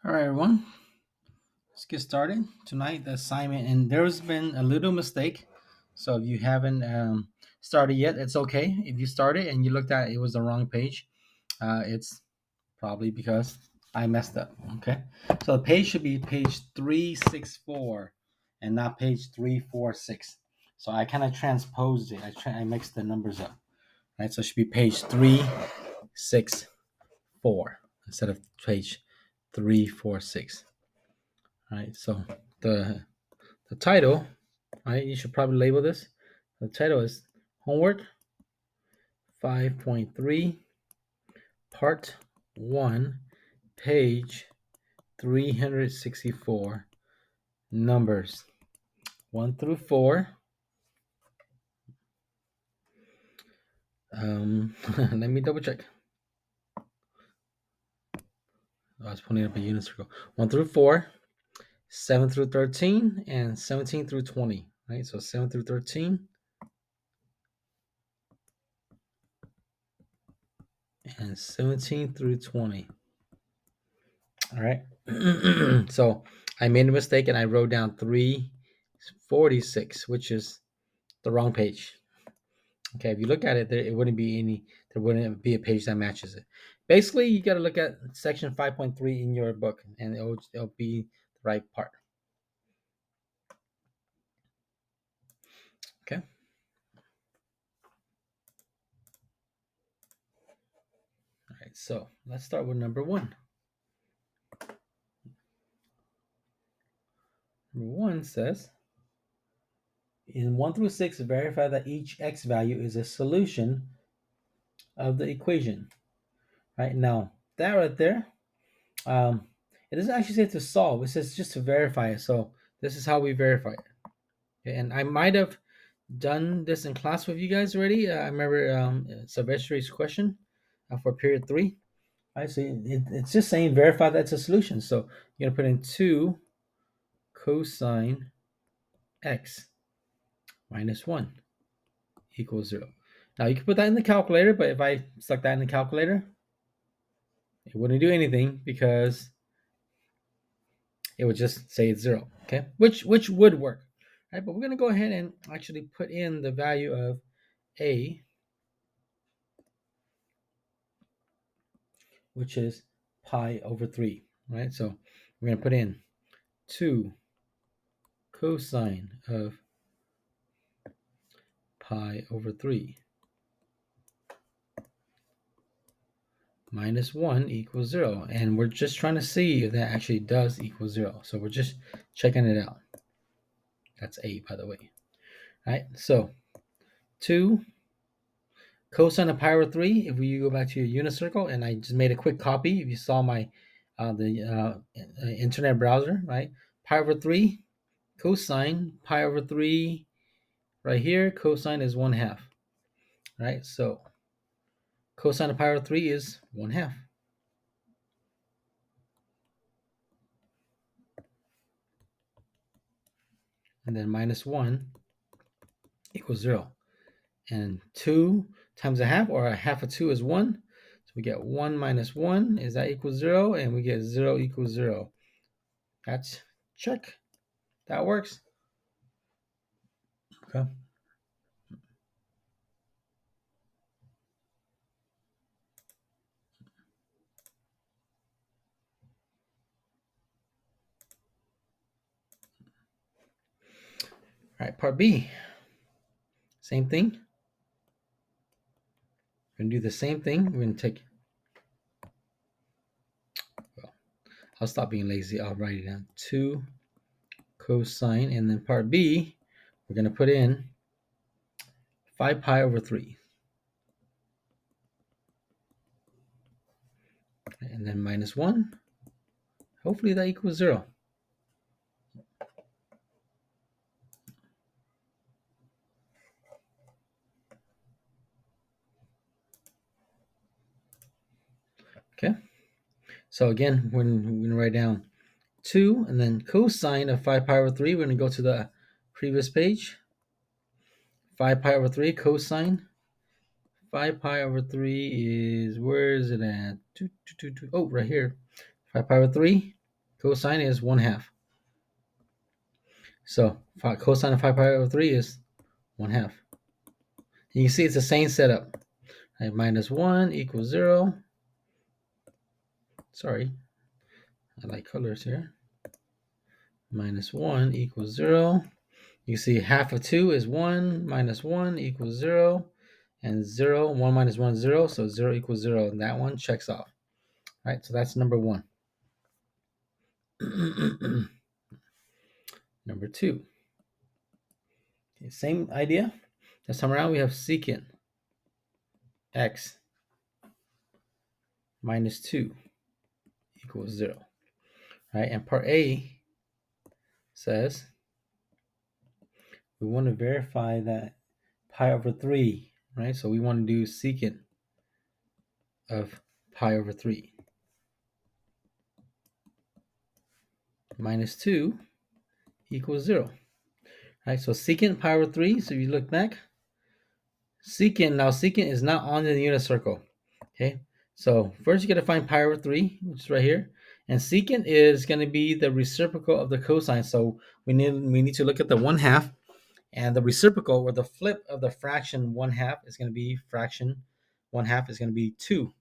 All right, everyone. Let's get started. Tonight, the assignment, and there's been a little mistake. So if you haven't started yet, it's okay. If you started and you looked at it was the wrong page, it's probably because I messed up. Okay. So the page should be page 364 and not page 346. So I kind of transposed it. I mixed the numbers up. Right. So it should be page 364 instead of page 346. Right. So the the title, right? You should probably label this. The title is Homework 5.3, Part 1, Page 364, Numbers 1 through 4. Let me double check. I was pulling up a unit circle. 1 through 4, 7 through 13, and 17 through 20. Right? So 7 through 13 and 17 through 20. All right. So I made a mistake and I wrote down 346, which is the wrong page. Okay, if you look at it, there wouldn't be a page that matches it. Basically, you got to look at section 5.3 in your book, and it'll be the right part. Okay. All right. So let's start with number 1. Number 1 says, in 1 through 6, verify that each x value is a solution of the equation. Right now, that right there, it doesn't actually say to solve. It says just to verify it. So this is how we verify it. Okay, and I might have done this in class with you guys already. I remember Sylvester's question for period 3. I see it's just saying verify that's a solution. So you're gonna put in 2 cosine x minus 1 equals 0. Now you can put that in the calculator, but if I stuck that in the calculator, it wouldn't do anything because it would just say it's 0. Okay, which would work. Right, but we're gonna go ahead and actually put in the value of a, which is pi over 3. Right, so we're gonna put in 2 cosine of pi over 3 minus 1 equals 0. And we're just trying to see if that actually does equal 0. So we're just checking it out. That's a, by the way. All right, so 2 cosine of pi over 3, if you go back to your unit circle, and I just made a quick copy, if you saw my internet browser, right? Pi over 3 cosine pi over 3 right here, cosine is 1/2, right? So cosine of pi over 3 is 1/2. And then minus 1 equals 0. And 2 times a half, or a half of 2 is 1. So we get 1 minus 1, is that equals 0? And we get 0 equals 0. That's check. That works. Okay. All right, part B. Same thing. We're going to do the same thing. We're going to take, well, I'll stop being lazy. I'll write it down. 2 cosine. And then part B, we're going to put in 5 pi over 3. And then minus 1. Hopefully that equals 0. Okay. So again, we're going to write down 2 and then cosine of 5 pi over 3. We're going to go to the previous page. 5 pi over 3 cosine. 5 pi over 3 is, where is it at? Oh, right here. 5 pi over 3 Cosine is 1/2. So cosine of 5 pi over 3 is 1/2. You can see it's the same setup. Right? Minus 1 equals 0. Sorry, I like colors here. Minus 1 equals 0. You see half of 2 is 1, minus 1 equals 0, and 0, 1 minus 1 is 0, so 0 equals 0, and that one checks off. All right, so that's number 1. Number 2. Okay, same idea. This time around, we have secant x minus 2 equals 0. All right, and part A says we want to verify that pi over 3, right? So we want to do secant of pi over 3 minus 2 equals 0. All right, so secant pi over 3, so if you look back, secant is not on the unit circle. Okay, so first you got to find pi over 3, which is right here. And secant is going to be the reciprocal of the cosine. So we need to look at the 1/2. And the reciprocal, or the flip of the fraction 1/2, is going to be fraction 1/2 is going to be 2.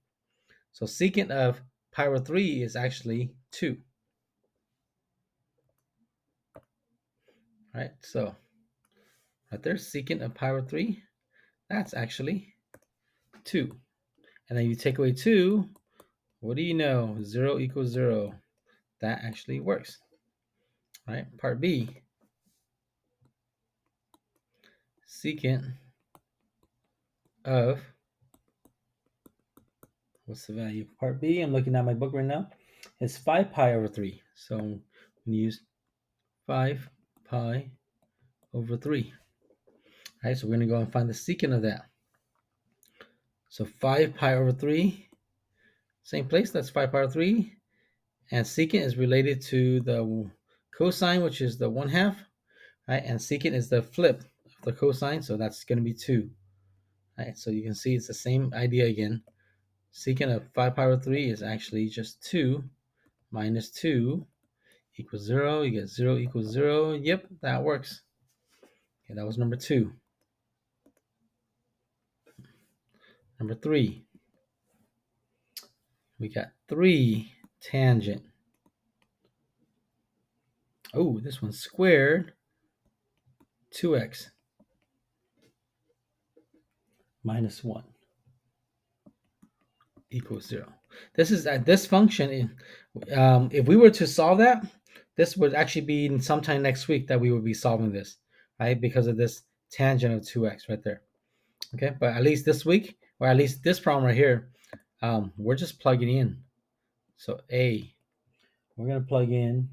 So secant of pi over 3 is actually 2. Right? So right there, secant of pi over 3, that's actually 2. And then you take away 2, what do you know? 0 equals 0. That actually works. Right? Part B, secant of, what's the value? Part B, I'm looking at my book right now, is 5 pi over 3. So I'm going to use 5 pi over 3. All right, so we're going to go and find the secant of that. So 5 pi over 3, same place, that's 5 pi over 3. And secant is related to the cosine, which is the 1/2. Right, and secant is the flip of the cosine, so that's going to be 2. All right, so you can see it's the same idea again. Secant of 5 pi over 3 is actually just 2 minus 2 equals 0. You get 0 equals 0. Yep, that works. Okay, that was number 2. Number 3. We got 3 tangent. Oh, this one's squared 2x minus 1 equals 0. This is this function. If we were to solve that, this would actually be sometime next week that we would be solving this, right? Because of this tangent of 2x right there. Okay, but at least this week, or at least this problem right here, we're just plugging in. So A, we're going to plug in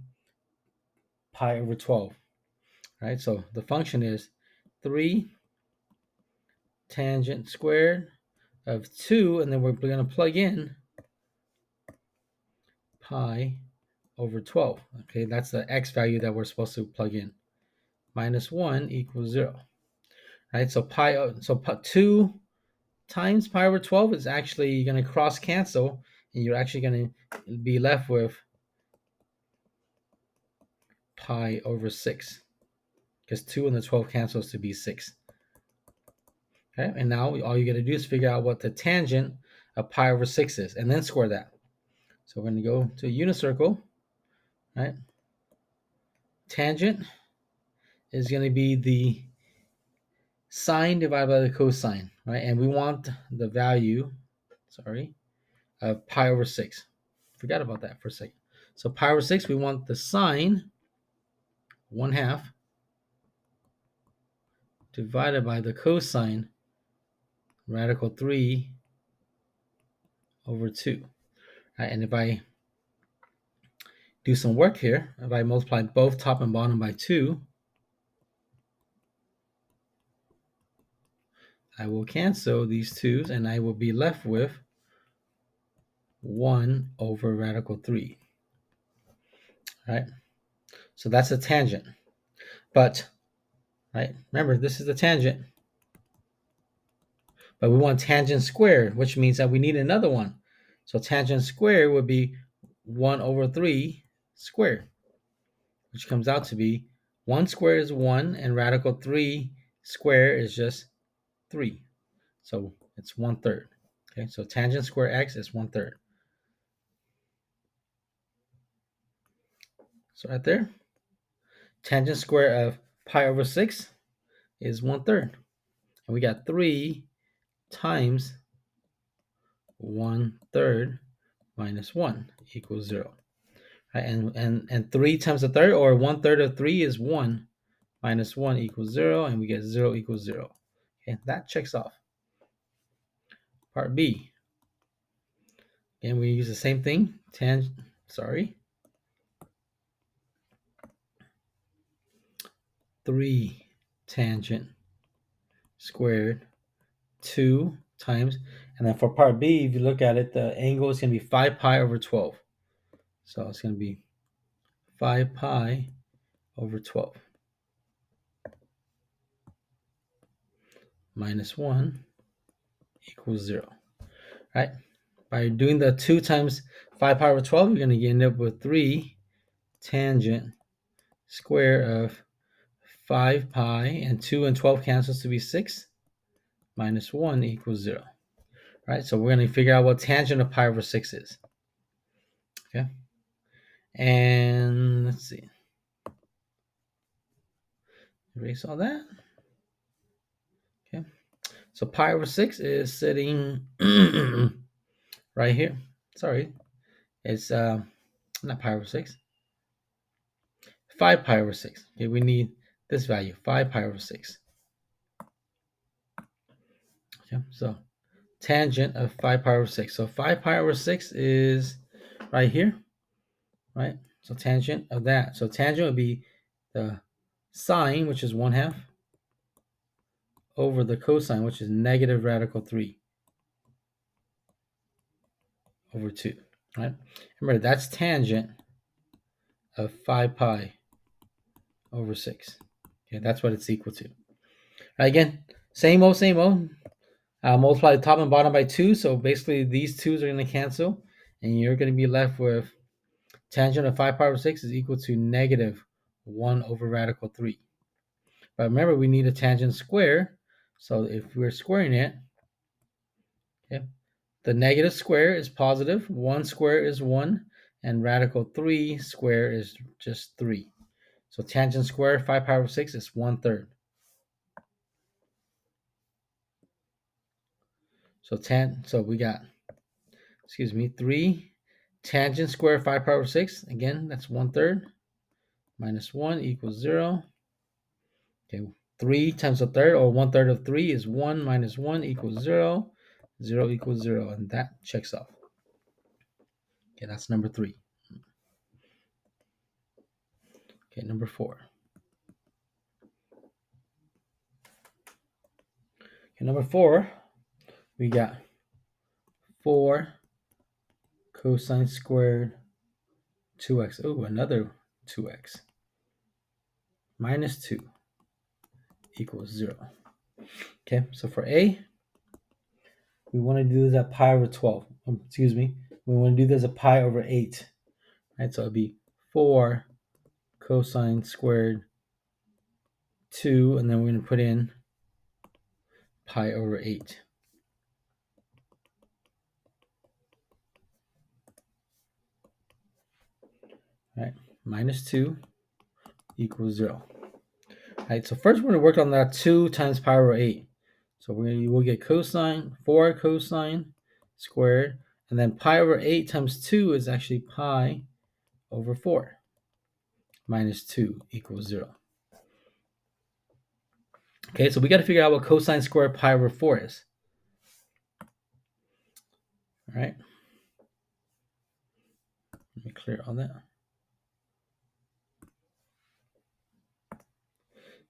pi over 12, right? So the function is 3 tangent squared of 2, and then we're going to plug in pi over 12. Okay, that's the x value that we're supposed to plug in. Minus 1 equals 0. Right, so 2 times pi over 12 is actually going to cross cancel, and you're actually going to be left with pi over 6, because 2 and the 12 cancels to be 6. Okay, and now all you got to do is figure out what the tangent of pi over 6 is, and then square that. So we're going to go to a unit circle, right? Tangent is going to be the sine divided by the cosine, right? And we want the value, of pi over 6. Forgot about that for a second. So pi over 6, we want the sine 1/2 divided by the cosine radical 3 over 2. Right, and if I do some work here, if I multiply both top and bottom by 2, I will cancel these 2's, and I will be left with 1 over radical 3. Right? So that's a tangent. But, right, remember, this is the tangent. But we want tangent squared, which means that we need another one. So tangent squared would be 1 over 3 squared, which comes out to be 1 squared is 1, and radical 3 squared is just 3. So it's 1/3. Okay, so tangent square x is 1/3. So right there, tangent square of pi over 6 is 1/3. And we got 3 times 1/3 minus 1 equals 0. Right? And 3 times a third, or 1/3 of 3 is 1, minus 1 equals 0, and we get 0 equals 0. Okay, that checks off. Part B. Again, we use the same thing. 3 tangent squared 2 times, and then for part B, if you look at it, the angle is going to be 5 pi over 12. So it's going to be 5 pi over 12 minus 1 equals 0. Right? By doing the 2 times 5 pi over 12, you're going to end up with 3 tangent square of 5 pi, and 2 and 12 cancels to be 6, minus 1 equals 0. Right? So we're going to figure out what tangent of pi over 6 is. Okay? And let's see. Erase all that. Okay. So pi over 6 is sitting right here. Sorry. It's not pi over 6. 5 pi over 6. Okay, we need this value, 5 pi over 6. Okay, so tangent of 5 pi over 6. So 5 pi over 6 is right here, right? So tangent of that. So tangent would be the sine, which is 1/2, over the cosine, which is negative radical 3 over 2, right? Remember, that's tangent of 5 pi over 6. Okay, that's what it's equal to. Again, same old, same old. Multiply the top and bottom by 2. So basically, these 2's are going to cancel, and you're going to be left with tangent of 5 pi over 6 is equal to negative 1 over radical 3. But remember, we need a tangent square. So if we're squaring it, okay, the negative square is positive, 1 square is 1, and radical 3 square is just 3. So tangent square 5 pi over 6 is 1/3. So we got, 3 tangent square 5 pi over 6. Again, that's 1/3 minus 1 equals 0. Okay, 3 times a third, or 1/3 of 3 is 1 minus 1 equals 0. 0 equals 0, and that checks off. Okay, that's number 3. Okay, number 4. Okay, number 4, we got 4 cosine squared 2x. Oh, another 2x. Minus 2 equals 0. Okay, so for A, we want to do this at pi over 12. We want to do this at pi over 8. Right, so it'd be 4 cosine squared 2, and then we're going to put in pi over 8. Right, minus 2 equals 0. Right, so first we're going to work on that 2 times pi over 8. So we'll get cosine, 4 cosine squared, and then pi over 8 times 2 is actually pi over 4. Minus 2 equals 0. Okay, so we got to figure out what cosine squared pi over 4 is. All right. Let me clear all that.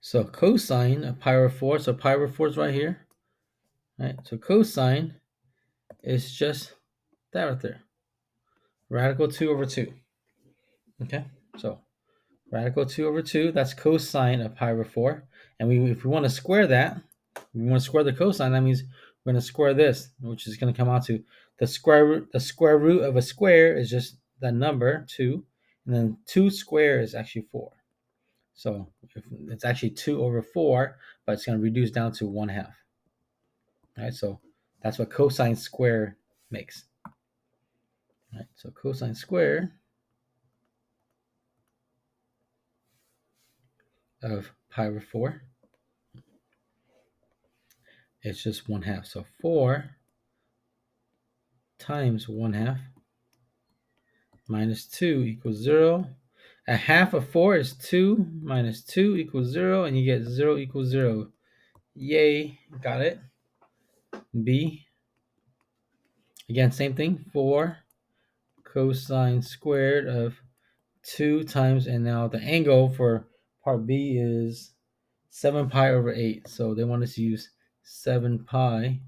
So cosine of pi over 4, so pi over 4 is right here. Right, so cosine is just that right there. Radical 2 over 2. Okay, so radical 2 over 2, that's cosine of pi over 4. And if we want to square that, we want to square the cosine, that means we're going to square this, which is going to come out to the square root of a square is just the number 2, And then 2 squared is actually 4. So it's actually 2 over 4, but it's going to reduce down to 1/2. All right, so that's what cosine squared makes. All right, so cosine squared of pi over 4, it's just 1/2. So 4 times 1/2 minus 2 equals 0. A half of 4 is 2 minus 2 equals 0, and you get 0 equals 0. Yay, got it. B, again, same thing, 4 cosine squared of 2 times, and now the angle for part B is 7 pi over 8. So they want us to use 7 pi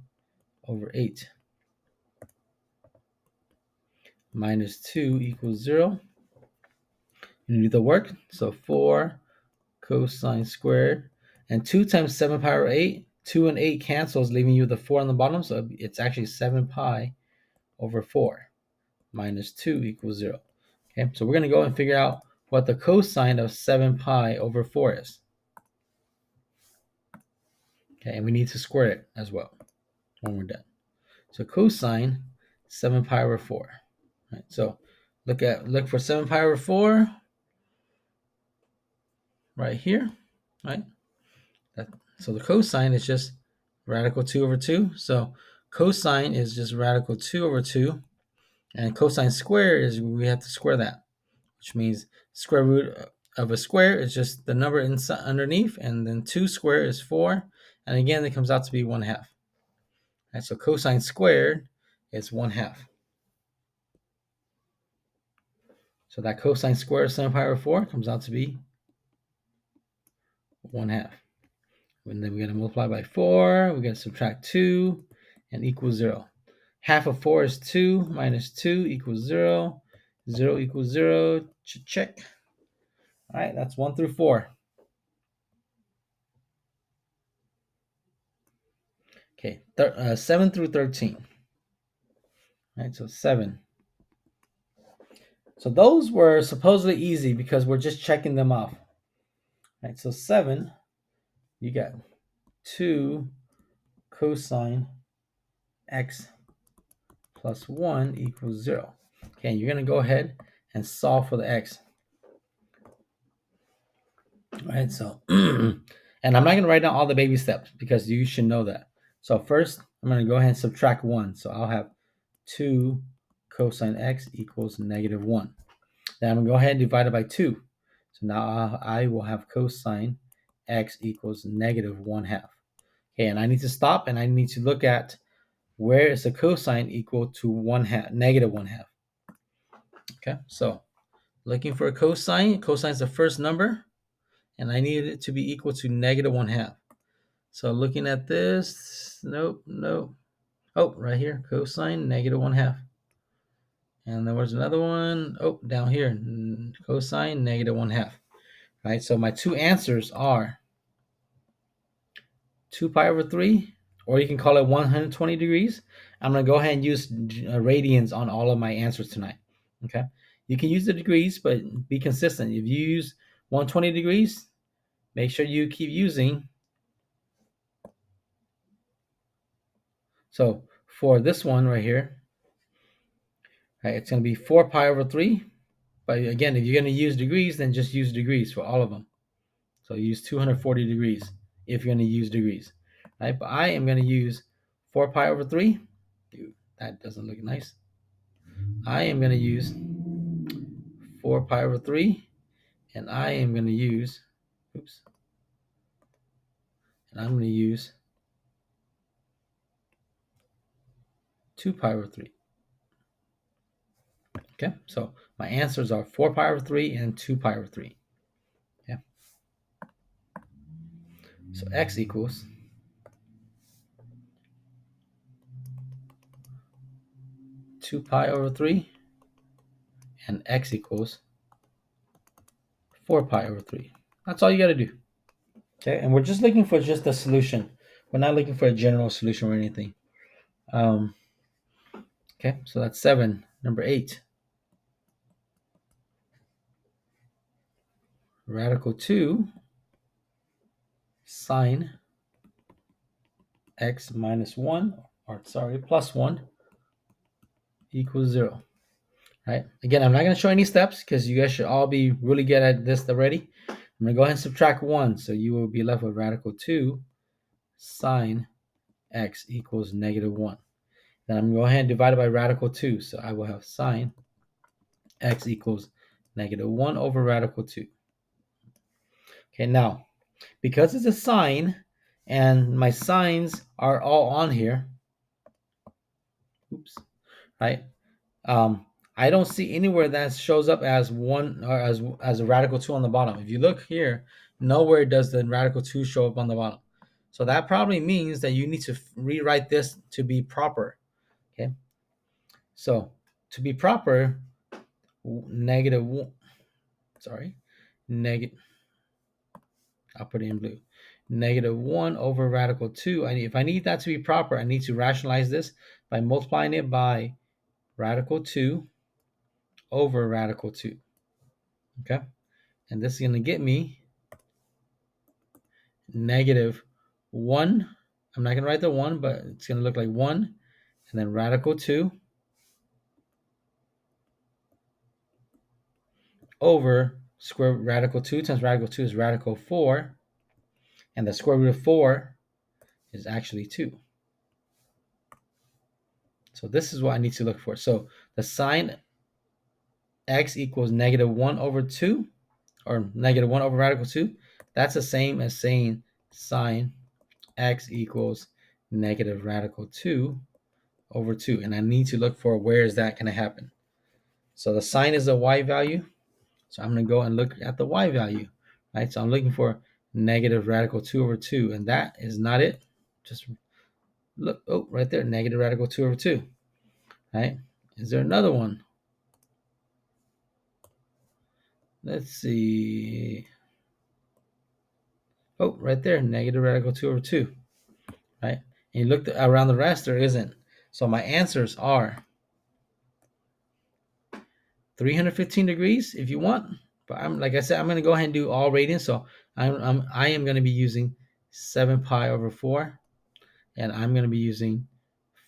over 8 minus 2 equals 0. You do the work. So 4 cosine squared, and 2 times 7 pi over 8, 2 and 8 cancels, leaving you the 4 on the bottom. So it's actually 7 pi over 4 minus 2 equals 0. Okay, so we're going to go and figure out what the cosine of 7 pi over 4 is. Okay, and we need to square it as well when we're done. So cosine 7 pi over 4. Right, so look for 7 pi over 4 right here. Right. So the cosine is just radical 2 over 2. So cosine is just radical 2 over 2. And cosine squared is we have to square that, which means square root of a square is just the number inside underneath, and then 2 squared is 4. And again, it comes out to be 1/2. Right, so cosine squared is 1/2. So that cosine squared of 7 pi over 4 comes out to be 1/2. And then we're going to multiply by 4. We're going to subtract 2 and equals 0. Half of 4 is 2 minus 2 equals 0. 0 equals 0. Check. All right, that's 1 through 4. Okay, 7 through 13. All right, so 7. So those were supposedly easy because we're just checking them off. All right, so 7, you got 2 cosine x plus 1 equals 0. Okay, you're going to go ahead and solve for the x. All right, so, and I'm not going to write down all the baby steps because you should know that. So first, I'm going to go ahead and subtract 1. So I'll have 2 cosine x equals negative 1. Then I'm going to go ahead and divide it by 2. So now I will have cosine x equals negative 1/2. Okay, and I need to stop and I need to look at where is the cosine equal to 1/2, negative 1/2. Okay, so looking for a cosine. Cosine is the first number, and I need it to be equal to negative 1/2. So looking at this, nope. Oh, right here, cosine negative 1/2. And there was another one. Oh, down here, cosine negative 1/2. Right, so my two answers are 2 pi over 3, or you can call it 120 degrees. I'm going to go ahead and use radians on all of my answers tonight. Okay, you can use the degrees, but be consistent. If you use 120 degrees, make sure you keep using. So for this one right here, right, it's going to be 4 pi over 3. But again, if you're going to use degrees, then just use degrees for all of them. So use 240 degrees if you're going to use degrees. Right? But I am going to use 4 pi over 3. Dude, that doesn't look nice. I am going to use 4 pi over 3. And I am going to use, and I'm going to use 2 pi over 3. Okay, so my answers are 4 pi over 3 and 2 pi over 3. Okay, so x equals 2 pi over 3, and x equals 4 pi over 3. That's all you got to do. Okay, and we're just looking for just a solution. We're not looking for a general solution or anything. Okay, so that's 7. Number 8. radical 2 sine x minus 1, or sorry, plus 1 equals 0. Right? Again, I'm not going to show any steps because you guys should all be really good at this already. I'm going to go ahead and subtract 1. So you will be left with radical 2 sine x equals negative 1. Then I'm going to go ahead and divide it by radical 2. So I will have sine x equals negative 1 over radical 2. Okay, now, because it's a sine and my sines are all on here, oops, right? I don't see anywhere that shows up as one or as a radical 2 on the bottom. If you look here, nowhere does the radical 2 show up on the bottom. So that probably means that you need to rewrite this to be proper. Okay. So to be proper, negative 1, sorry, negative, I'll put it in blue. Negative 1 over radical 2. If I need that to be proper, I need to rationalize this by multiplying it by radical 2 over radical 2. Okay. And this is going to get me negative 1. I'm not going to write the 1, but it's going to look like 1. And then radical 2 over square radical 2 times radical 2 is radical 4. And the square root of 4 is actually 2. So this is what I need to look for. So the sine x equals negative 1 over 2, or negative 1 over radical 2. That's the same as saying sine x equals negative radical 2 over 2. And I need to look for where is that going to happen. So the sine is a y value. So I'm going to go and look at the y value. Right? So I'm looking for negative radical 2 over 2. And that is not it. Just look. Oh, right there. Negative radical 2 over 2. Right? Is there another one? Let's see. Oh, right there. Negative radical 2 over 2. Right? And you look around the rest, there isn't. So my answers are 315 degrees if you want. But I'm, like I said, I'm going to go ahead and do all radians. So I am going to be using 7 pi over 4. And I'm going to be using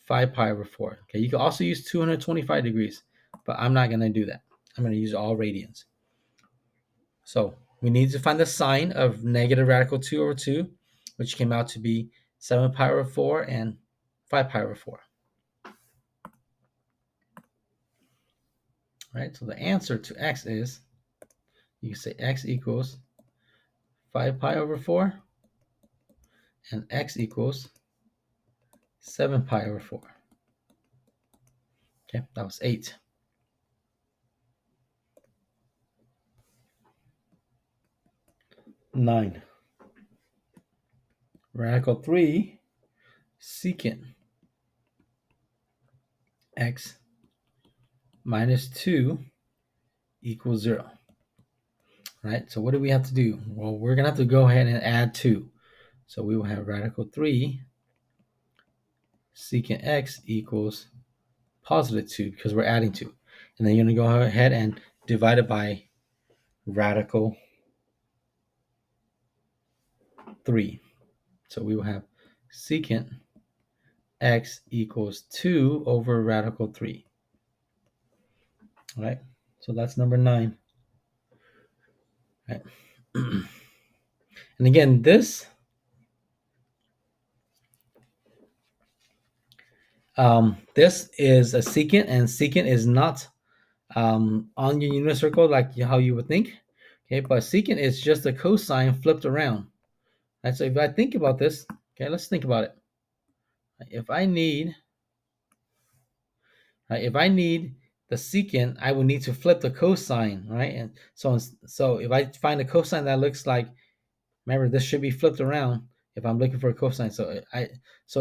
5 pi over 4. Okay, you can also use 225 degrees. But I'm not going to do that. I'm going to use all radians. So we need to find the sine of negative radical 2 over 2, which came out to be 7 pi over 4 and 5 pi over 4. Right, so the answer to x is, you can say x equals 5 pi over 4 and x equals 7 pi over 4. Okay, that was 8. 9. Radical 3 secant x minus 2 equals 0. Right, so what do we have to do? Well, we're going to have to go ahead and add 2. So we will have radical 3 secant x equals positive 2 because we're adding 2. And then you're going to go ahead and divide it by radical 3. So we will have secant x equals 2 over radical 3. All right, so that's number 9. Right. And again, this is a secant, and secant is not on your unit circle like how you would think. Okay, but secant is just a cosine flipped around. Right, so if I think about this, okay, let's think about it. If I need the secant, I will need to flip the cosine, right? And so if I find a cosine that looks like, remember, this should be flipped around if I'm looking for a cosine. So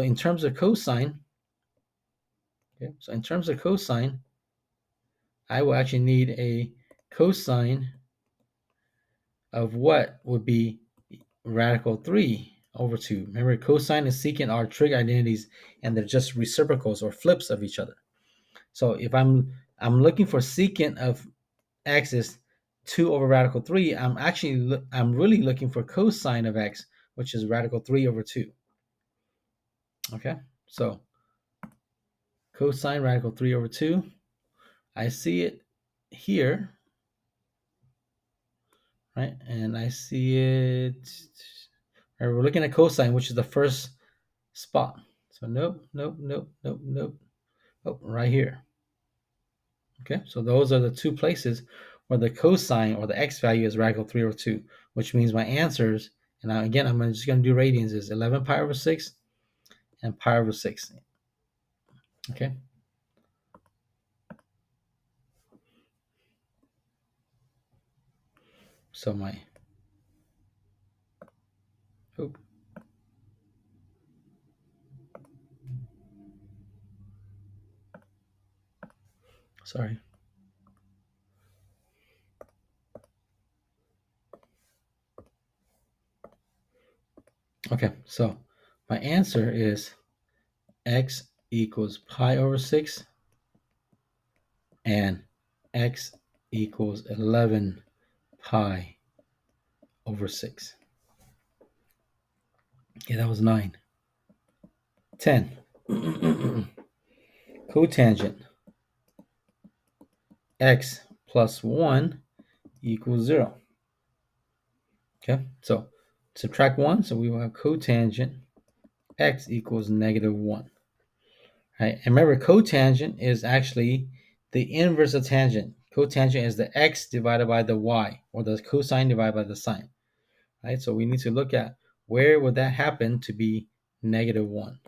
in terms of cosine, okay, so in terms of cosine, I will actually need a cosine of what would be radical 3 over 2. Remember, cosine and secant are trig identities, and they're just reciprocals or flips of each other. So if I'm looking for secant of x is 2 over radical 3, I'm really looking for cosine of x, which is radical 3 over 2. Okay, so cosine radical 3 over 2. I see it here, right? And I see it, right, we're looking at cosine, which is the first spot. So nope, nope, nope, nope, nope. Oh, right here. Okay, so those are the two places where the cosine or the x value is radical 3 over 2, which means my answers, and now again, I'm just going to do radians, is 11 pi over 6 and pi over 6. Okay. So my, oh, sorry. Okay, so my answer is x equals pi over 6 and x equals 11 pi over 6. Okay, that was 9. 10. Cotangent x plus 1 equals 0. Okay, so subtract 1, so we will have cotangent x equals negative 1. Right, and remember, cotangent is actually the inverse of tangent. Cotangent is the x divided by the y, or the cosine divided by the sine. Right, so we need to look at where would that happen to be negative 1.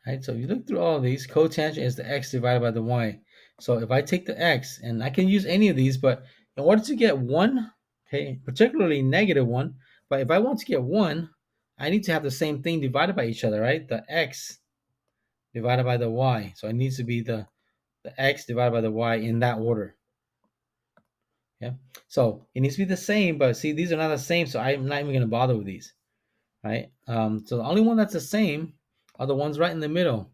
Right, so if you look through all of these, cotangent is the x divided by the y. So if I take the x, and I can use any of these, but in order to get 1, okay, particularly negative 1, but if I want to get 1, I need to have the same thing divided by each other, right? The x divided by the y. So it needs to be the x divided by the y in that order. Yeah. So it needs to be the same, but see, these are not the same, so I'm not even going to bother with these, right? So the only one that's the same are the ones right in the middle.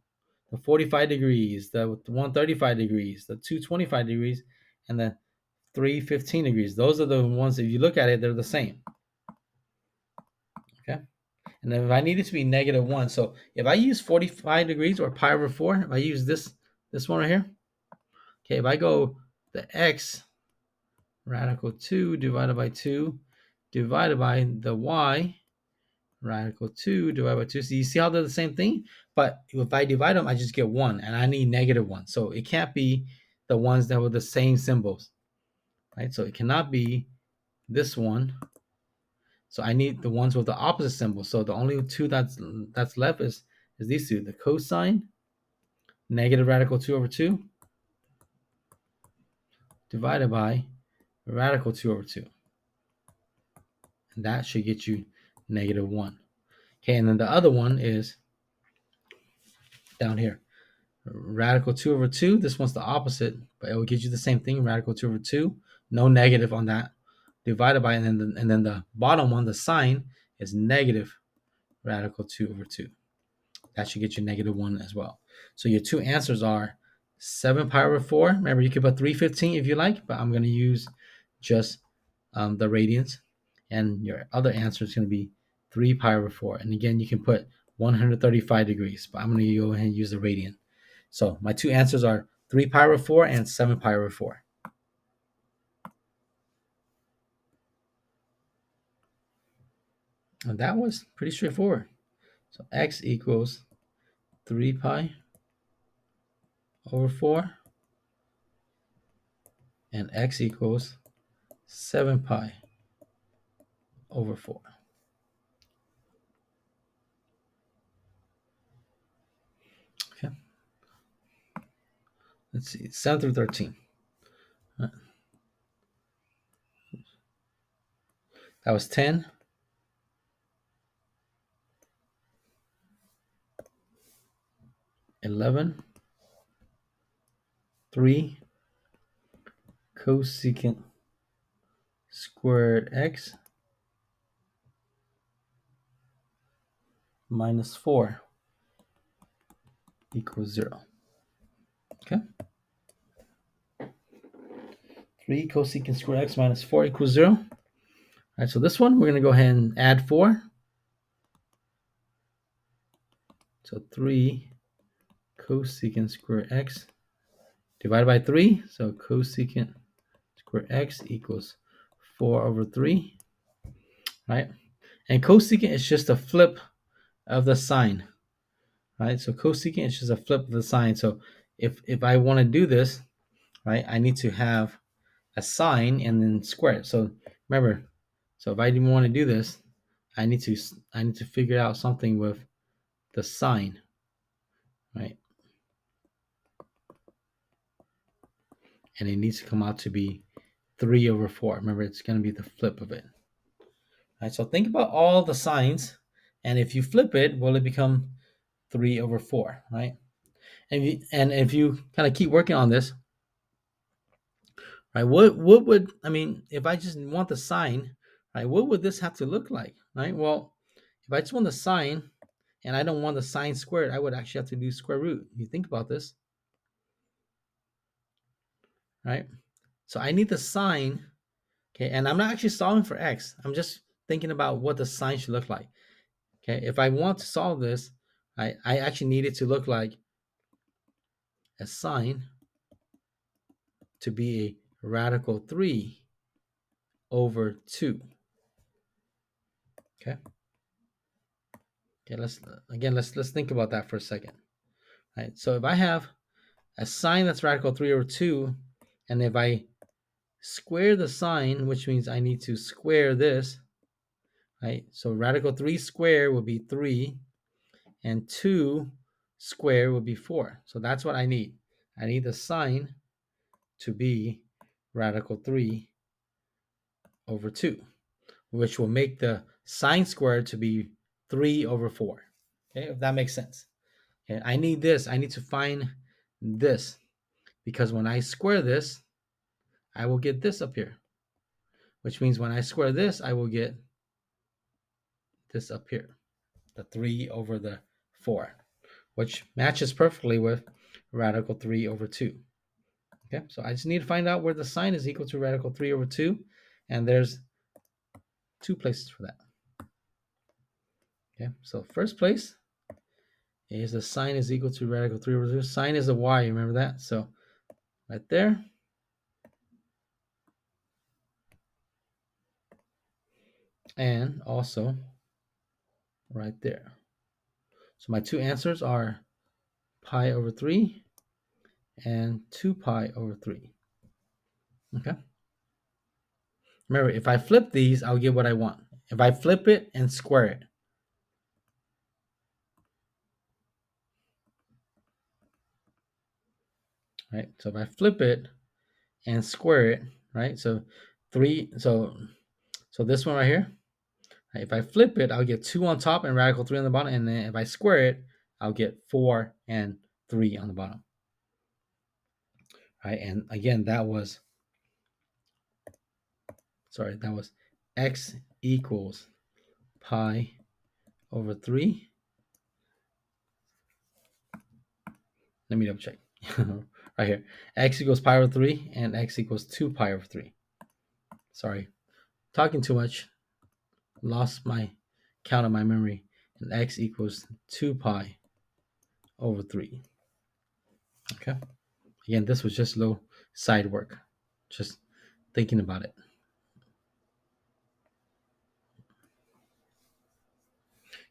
The 45 degrees, the 135 degrees, the 225 degrees, and the 315 degrees. Those are the ones, if you look at it, they're the same. Okay. And then if I need it to be negative 1, so if I use 45 degrees or pi over 4, if I use this one right here, okay, if I go the x radical 2 divided by 2 divided by the y radical 2 divided by 2. So you see how they're the same thing? But if I divide them, I just get 1, and I need negative 1. So it can't be the ones that were the same symbols, right? So it cannot be this one. So I need the ones with the opposite symbol. So the only two that's left is these two, the cosine, negative radical 2 over 2, divided by radical 2 over 2. And that should get you negative 1. Okay, and then the other one is down here. Radical 2 over 2, this one's the opposite, but it will get you the same thing, radical 2 over 2, no negative on that, divided by, and then the bottom one, the sign, is negative radical 2 over 2. That should get you negative 1 as well. So your two answers are 7 pi over 4. Remember, you could put 315 if you like, but I'm going to use just the radians. And your other answer is going to be 3 pi over 4. And again, you can put 135 degrees, but I'm going to go ahead and use the radian. So my two answers are 3 pi over 4 and 7 pi over 4. And that was pretty straightforward. So x equals 3 pi over 4 and x equals 7 pi over 4. Okay. Let's see, 7 through 13. That was 10, 11, 3 cosecant squared x minus 4 equals 0. Okay. 3 cosecant square x minus 4 equals 0. All right, so this one, we're going to go ahead and add 4. So 3 cosecant square x divided by 3. So cosecant square x equals 4 over 3. Right? And cosecant is just a flip of the sign. Right? So cosecant is just a flip of the sign. So if I want to do this, right, I need to have a sign and then square it. So remember, so if I didn't want to do this, I need to figure out something with the sign, right? And it needs to come out to be 3 over 4. Remember, it's going to be the flip of it. All right, so think about all the signs, and if you flip it, will it become 3 over 4, right? And if you kind of keep working on this, right, what would, I mean, if I just want the sign, right, what would this have to look like, right? Well, if I just want the sign and I don't want the sign squared, I would actually have to do square root. You think about this, right? So I need the sign, okay, and I'm not actually solving for x. I'm just thinking about what the sign should look like. Okay, if I want to solve this, I actually need it to look like a sign to be a radical 3 over 2. Okay. Okay, let's think about that for a second. Right. So if I have a sign that's radical 3 over 2, and if I square the sign, which means I need to square this, right? So radical 3 squared would be 3, and 2 squared would be 4. So that's what I need. I need the sign to be radical 3 over 2, which will make the sine squared to be 3 over 4. Okay, if that makes sense. Okay, I need this. I need to find this, because when I square this, I will get this up here, which means when I square this, I will get this up here, the 3 over the 4, which matches perfectly with radical 3 over 2. Okay, so I just need to find out where the sine is equal to radical 3 over 2, and there's 2 places for that. Okay, so first place is the sine is equal to radical 3 over 2. Sine is a y, remember that? So right there. And also right there. So my two answers are pi over 3 and 2 pi over 3. Okay. Remember, if I flip these, I'll get what I want. If I flip it and square it. Right? So if I flip it and square it, right? So 3, so this one right here, right? If I flip it, I'll get 2 on top and radical 3 on the bottom. And then if I square it, I'll get 4 and 3 on the bottom. Right? And again, that was x equals pi over 3. Let me double check. Right here. X equals pi over 3 and x equals 2 pi over 3. Sorry. Talking too much. Lost my count of my memory. And x equals 2 pi over 3. Okay. Again, this was just a little side work. Just thinking about it.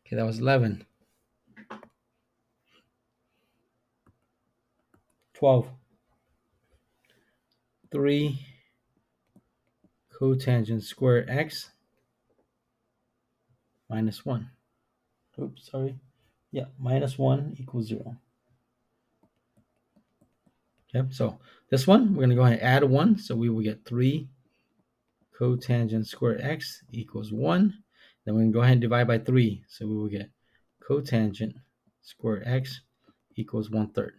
Okay, that was 11. 12. 3 cotangent square x minus 1. Oops, sorry. Yeah, minus 1 equals 0. Okay, so this one, we're going to go ahead and add 1. So we will get 3 cotangent square x equals 1. Then we're going to go ahead and divide by 3. So we will get cotangent square x equals 1/3.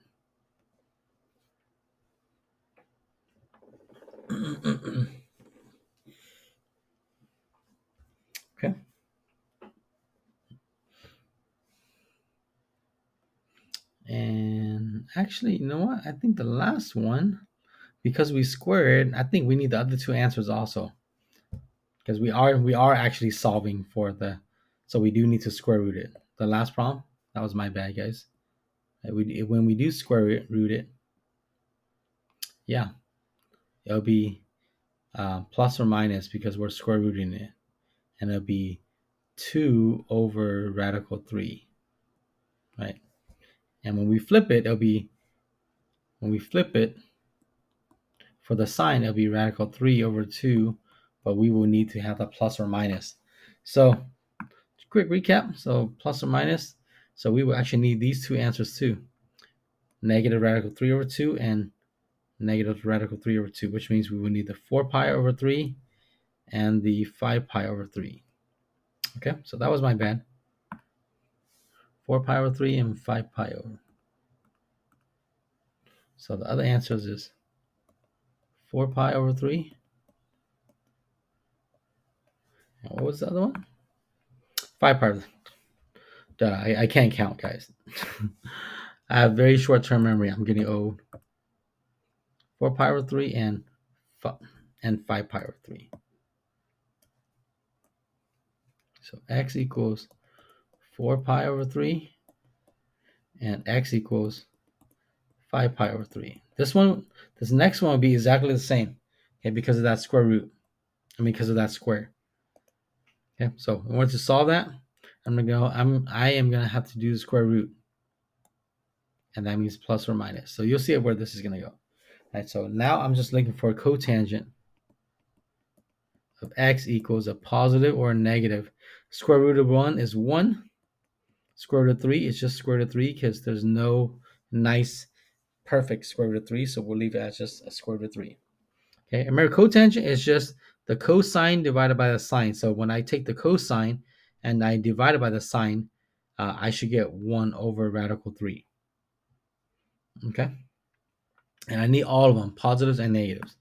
Okay. And actually, you know what? I think the last one because we squared, I think we need the other two answers also, because we are actually solving for the, so we do need to square root it. The last problem, that was my bad, guys. When we do square root it, yeah, it'll be plus or minus because we're square rooting it, and it'll be 2 over radical 3, right? And when we flip it, when we flip it for the sign, it'll be radical 3 over 2, but we will need to have a plus or minus. So quick recap. So plus or minus. So we will actually need these two answers too. Negative radical 3 over 2 and negative radical 3 over 2, which means we will need the 4 pi over 3 and the 5 pi over 3. Okay, so that was my bad. 4 pi over 3 and 5 pi over. So the other answers is 4 pi over 3. And what was the other one? 5 pi over 3. Duh, I can't count, guys. I have very short-term memory. I'm getting old. 4 pi over 3 and 5 pi over 3. So x equals 4 pi over 3 and x equals 5 pi over 3. This next one will be exactly the same, okay, because of that square root. Because of that square. Okay, so in order to solve that, I am gonna have to do the square root, and that means plus or minus. So you'll see where this is gonna go. All right, so now I'm just looking for a cotangent of x equals a positive or a negative. Square root of 1 is 1. Square root of 3 is just square root of 3 because there's no nice perfect square root of 3, so we'll leave it as just a square root of 3. Okay, remember cotangent is just the cosine divided by the sine. So when I take the cosine and I divide it by the sine, I should get 1 over radical 3. Okay, and I need all of them, positives and negatives.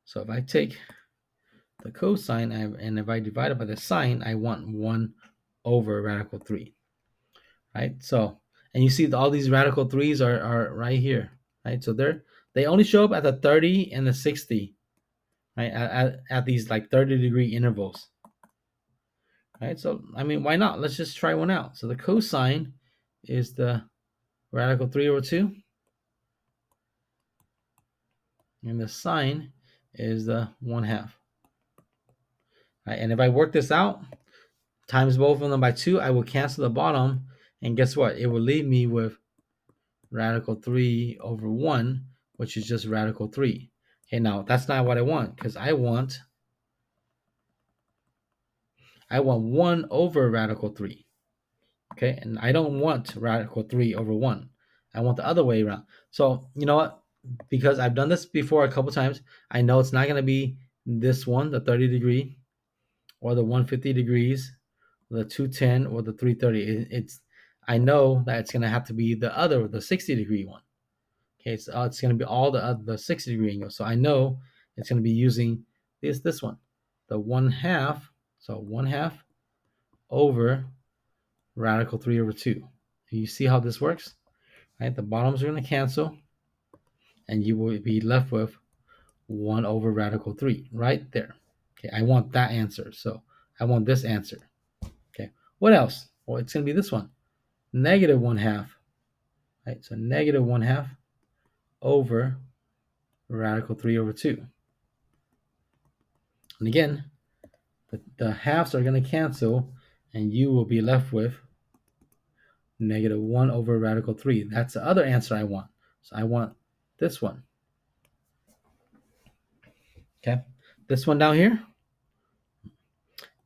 So if I take the cosine and if I divide it by the sine, I want 1 over radical 3. Right, so, and you see all these radical 3's are right here. Right, so they only show up at the 30 and the 60. Right, at these like 30-degree intervals. Right, so why not? Let's just try one out. So the cosine is the radical 3 over 2, and the sine is the 1/2. Right, and if I work this out, times both of them by 2, I will cancel the bottom, and guess what? It will leave me with radical 3 over 1, which is just radical 3. Okay, now that's not what I want, because I want 1 over radical 3. Okay, and I don't want radical 3 over 1. I want the other way around. So, you know what? Because I've done this before a couple times, I know it's not going to be this one, the 30 degree, or the 150 degrees, or the 210, or the 330. I know that it's going to have to be the other, the 60 degree one. Okay, so it's going to be all the 60 degree angles. So I know it's going to be using this one, the 1/2. So 1/2 over radical 3 over 2. You see how this works? Right, the bottoms are going to cancel, and you will be left with 1 over radical 3 right there. Okay, I want that answer, so I want this answer. Okay, what else? Well, it's going to be this one, negative 1/2. Right, so negative 1/2 over radical 3 over 2. And again, the halves are going to cancel, and you will be left with negative 1 over radical 3. That's the other answer I want. So I want this one. Okay, this one down here,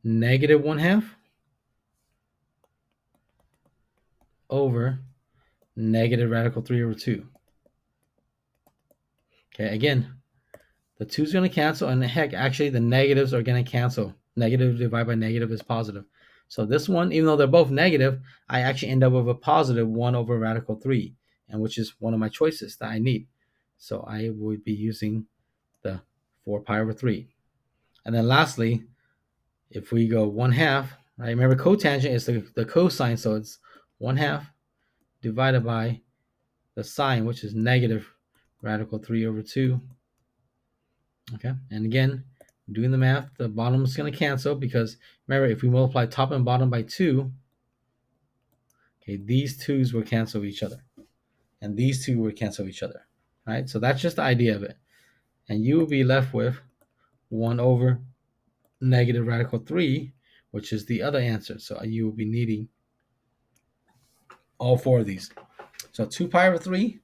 negative 1/2 over negative radical 3 over 2. Okay, again, the 2 is going to cancel, and heck, actually the negatives are going to cancel. Negative divided by negative is positive. So this one, even though they're both negative, I actually end up with a positive 1 over radical 3, and which is one of my choices that I need. So I would be using the 4 pi over 3. And then lastly, if we go 1/2, right? Remember cotangent is the cosine, so it's 1/2 divided by the sine, which is negative radical 3 over 2. Okay, and again, doing the math, the bottom is going to cancel because remember, if we multiply top and bottom by 2, okay, these 2's will cancel each other. And these 2 will cancel each other. All right, so that's just the idea of it. And you will be left with 1 over negative radical 3, which is the other answer. So you will be needing all 4 of these. So 2 pi over 3,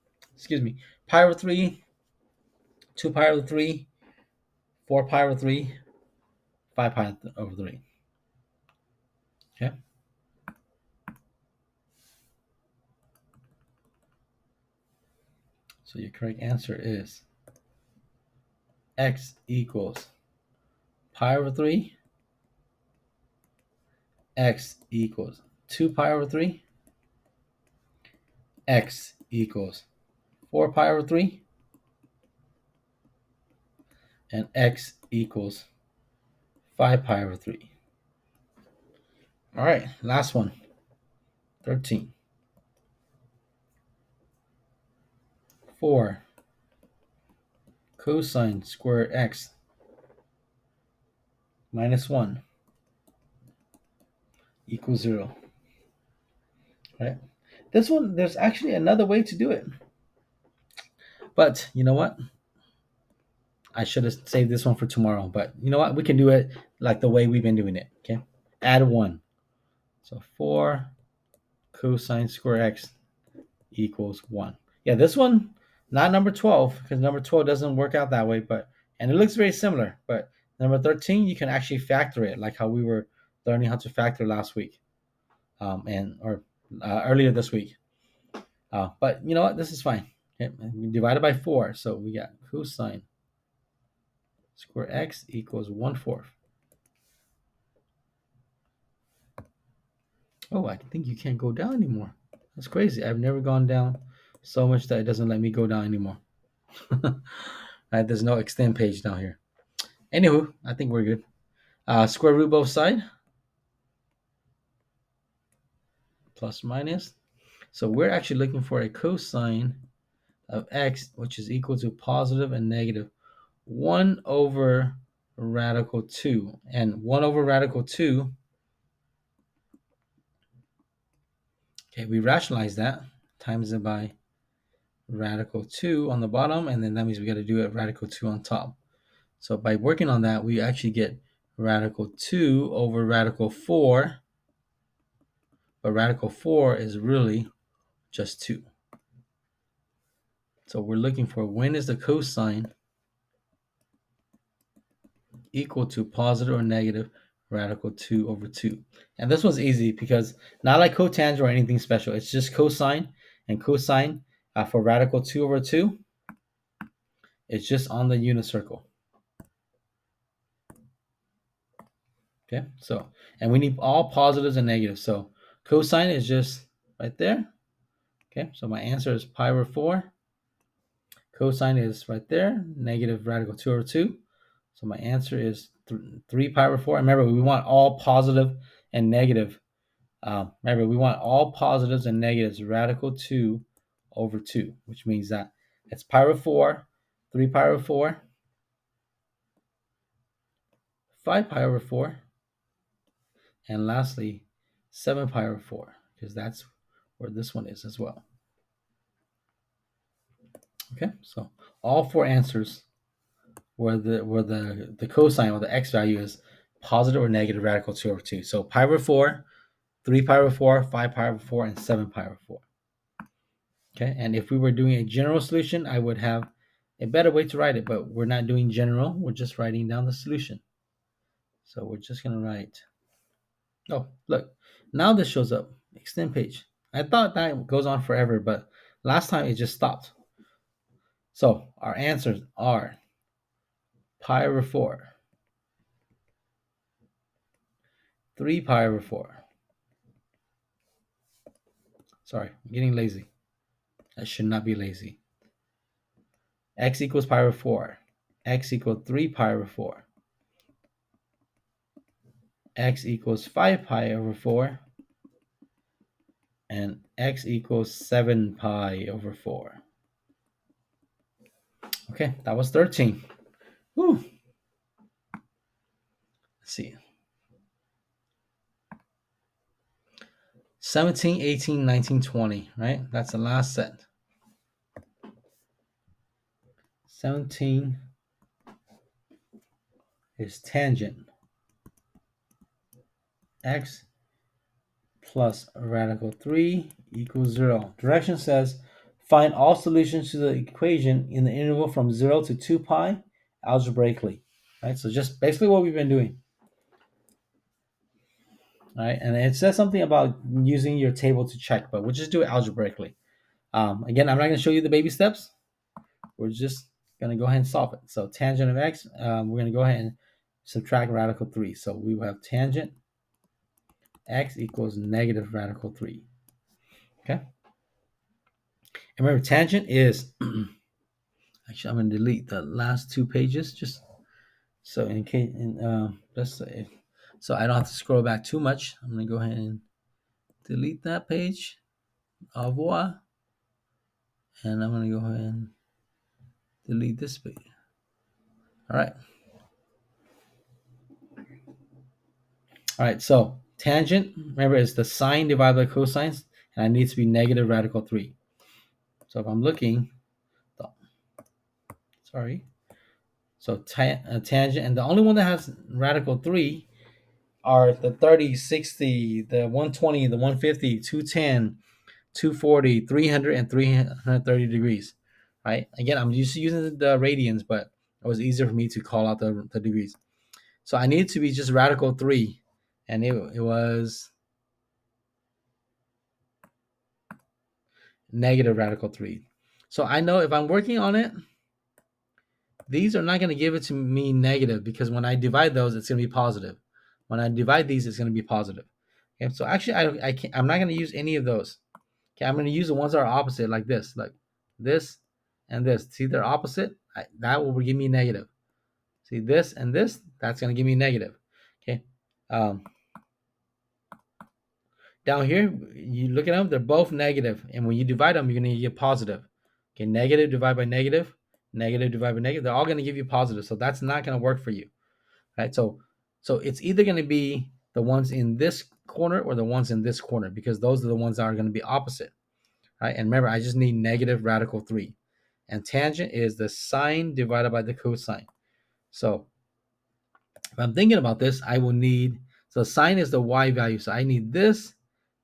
pi over 3, 2 pi over 3, 4 pi over 3, 5 pi over 3. Okay. So your correct answer is x equals pi over 3, x equals 2 pi over 3, x equals 4 pi over 3, and x equals 5 pi over 3. All right, last one, 13. 4 cosine square x minus 1 equals 0. Right? This one, there's actually another way to do it. But you know what? I should have saved this one for tomorrow. But you know what? We can do it like the way we've been doing it. Okay? Add 1. So 4 cosine square x equals 1. Yeah, this one, not number 12, because number 12 doesn't work out that way. And it looks very similar. But number 13, you can actually factor it, like how we were learning how to factor last week, or earlier this week. But you know what? This is fine. Okay, we divided by 4, so we got cosine square x equals 1/4. Oh, I think you can't go down anymore. That's crazy. I've never gone down so much that it doesn't let me go down anymore. Right, there's no extend page down here. Anywho, I think we're good. Square root both side. Plus minus. So we're actually looking for a cosine of x, which is equal to positive and negative 1 over radical 2. And 1 over radical 2, okay, we rationalize that, times it by radical 2 on the bottom, and then that means we got to do it radical 2 on top. So by working on that, we actually get radical 2 over radical 4, but radical 4 is really just 2. So we're looking for when is the cosine equal to positive or negative radical 2 over 2. And this one's easy because not like cotangent or anything special. It's just cosine, and cosine for radical 2 over 2, it's just on the unit circle. Okay, so, and we need all positives and negatives. So cosine is just right there. Okay, so my answer is pi over 4. Cosine is right there, negative radical 2 over 2. So my answer is 3 pi over 4. And remember, we want all positive and negative. Remember, we want all positives and negatives radical 2 over 2, which means that it's pi over 4, 3 pi over 4, 5 pi over 4, and lastly, 7 pi over 4, because that's where this one is as well. Okay, so all 4 answers where the cosine or the x value is positive or negative radical 2 over 2. So pi over 4, 3 pi over 4, 5 pi over 4, and 7 pi over 4. Okay, and if we were doing a general solution, I would have a better way to write it, but we're not doing general. We're just writing down the solution. So we're just going to write, oh, look, now this shows up, extend page. I thought that goes on forever, but last time it just stopped. So our answers are pi over 4, 3 pi over 4. Sorry, I'm getting lazy. I should not be lazy. X equals pi over 4. X equals 3 pi over 4. X equals 5 pi over 4. And x equals 7 pi over 4. Okay, that was 13. Whew. Let's see. 17, 18, 19, 20, right? That's the last set. 17 is tangent x plus radical 3 equals 0. Direction says find all solutions to the equation in the interval from 0 to 2 pi algebraically. Right? So just basically what we've been doing. All right? And it says something about using your table to check, but we'll just do it algebraically. Again, I'm not going to show you the baby steps. We're just going to go ahead and solve it. So tangent of x, we're going to go ahead and subtract radical 3. So we will have tangent x equals negative radical 3. Okay? And remember, tangent is, actually, I'm going to delete the last 2 pages just so in case, so I don't have to scroll back too much. I'm going to go ahead and delete that page. Au revoir. And I'm going to go ahead and delete this page. All right. All right, so tangent, remember, is the sine divided by cosine, and it needs to be negative radical 3. So if I'm looking, so tangent, and the only one that has radical 3 are the 30, 60, the 120, the 150, 210, 240, 300, and 330 degrees, right? Again, I'm used to using the radians, but it was easier for me to call out the degrees. So I need to be just radical 3, and it was negative radical 3. So I know if I'm working on it, these are not going to give it to me negative because when I divide those, it's going to be positive. When I divide these, it's going to be positive. Okay, so actually, I'm not going to use any of those. Okay, I'm going to use the ones that are opposite, like this and this. See, they're opposite. That will give me negative. See, this and this, that's going to give me negative. Okay. Down here, you look at them, they're both negative. And when you divide them, you're going to get positive. Okay, negative divided by negative, negative divided by negative, they're all going to give you positive. So that's not going to work for you. Right? So it's either going to be the ones in this corner or the ones in this corner because those are the ones that are going to be opposite. Right? And remember, I just need negative radical 3. And tangent is the sine divided by the cosine. So if I'm thinking about this, I will need, so sine is the y value. So I need this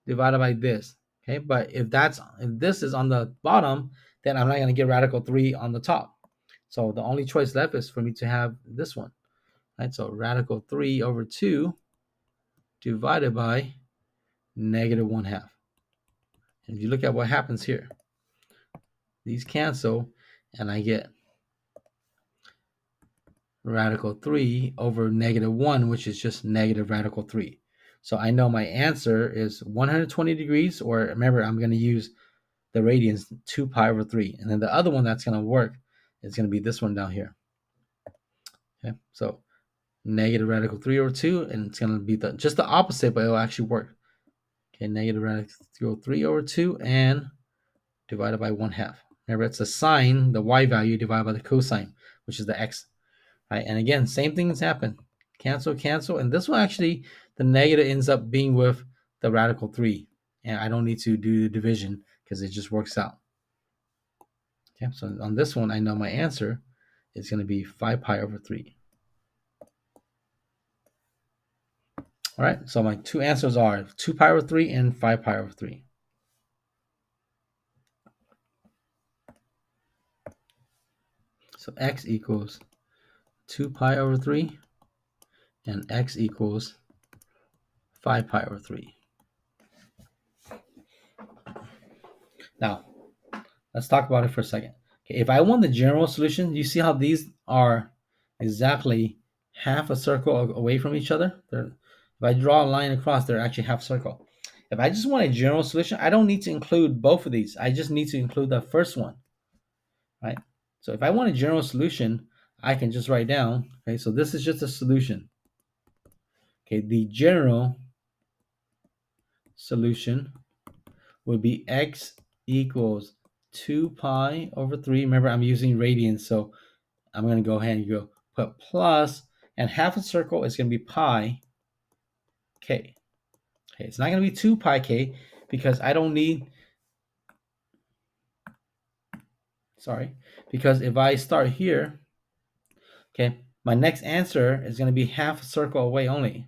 divided by this. Okay, but if this is on the bottom, then I'm not going to get radical 3 on the top. So the only choice left is for me to have this one. Right? So radical 3 over 2 divided by negative 1/2. And if you look at what happens here, these cancel, and I get radical 3 over negative 1, which is just negative radical 3. So I know my answer is 120 degrees, or remember, I'm going to use the radians 2 pi over 3. And then the other one that's going to work is going to be this one down here. Okay, so negative radical 3 over 2, and it's going to be just the opposite, but it'll actually work. Okay, negative radical 3 over 2 and divided by 1/2. Remember, it's the sine, the y value, divided by the cosine, which is the x. Right? And again, same things happen. Cancel, cancel. And this one actually, the negative ends up being with the radical 3. And I don't need to do the division because it just works out. Okay, so on this one, I know my answer is going to be 5 pi over 3. All right, so my two answers are 2 pi over 3 and 5 pi over 3. So x equals 2 pi over 3 and x equals 5 pi over 3. Now, let's talk about it for a second. Okay, if I want the general solution, you see how these are exactly half a circle away from each other? If I draw a line across, they're actually half circle. If I just want a general solution, I don't need to include both of these. I just need to include the first one, right? So if I want a general solution, I can just write down, okay, so this is just a solution. Okay, the general solution would be x equals 2 pi over 3. Remember, I'm using radians, so I'm going to go ahead and go put plus, and half a circle is going to be pi k. Okay, it's not going to be 2 pi k because I don't need, because if I start here, okay, my next answer is going to be half a circle away only.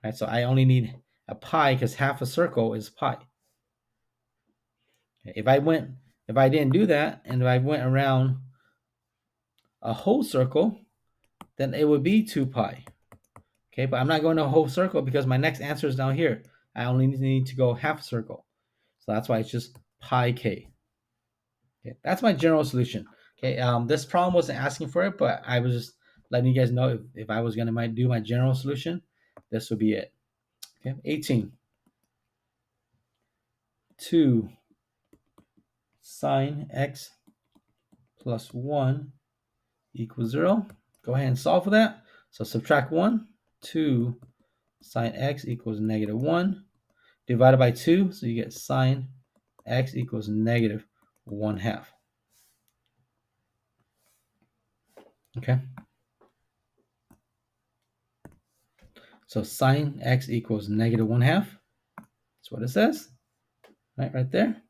Right, so I only need a pi because half a circle is pi. Okay, if I didn't do that, and if I went around a whole circle, then it would be 2 pi. Okay, but I'm not going to a whole circle because my next answer is down here. I only need to go half a circle. So that's why it's just pi k. Okay, that's my general solution. Okay, this problem wasn't asking for it, but I was just letting you guys know if I was going to do my general solution, this would be it. Okay, 18. 2 sine x plus 1 equals 0. Go ahead and solve for that. So subtract 1. 2 sine x equals negative 1. Divided by 2, so you get sine x equals negative 1/2. Okay. So sine x equals negative 1/2. That's what it says. Right there.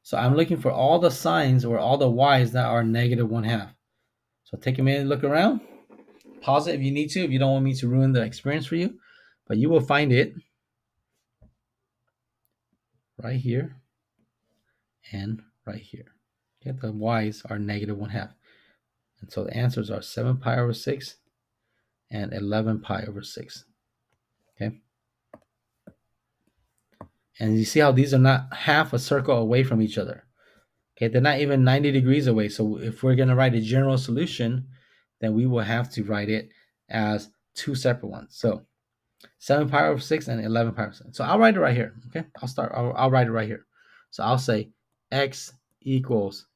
So I'm looking for all the signs or all the y's that are negative 1/2. So take a minute and look around. Pause it if you need to, if you don't want me to ruin the experience for you. But you will find it right here and right here. Okay, the y's are negative 1/2. And so the answers are 7 pi over 6 and 11 pi over 6. Okay. And you see how these are not half a circle away from each other. Okay, they're not even 90 degrees away. So if we're going to write a general solution, then we will have to write it as two separate ones. So 7 pi over 6 and 11 pi over 6. So I'll write it right here. Okay, I'll write it right here. So I'll say x equals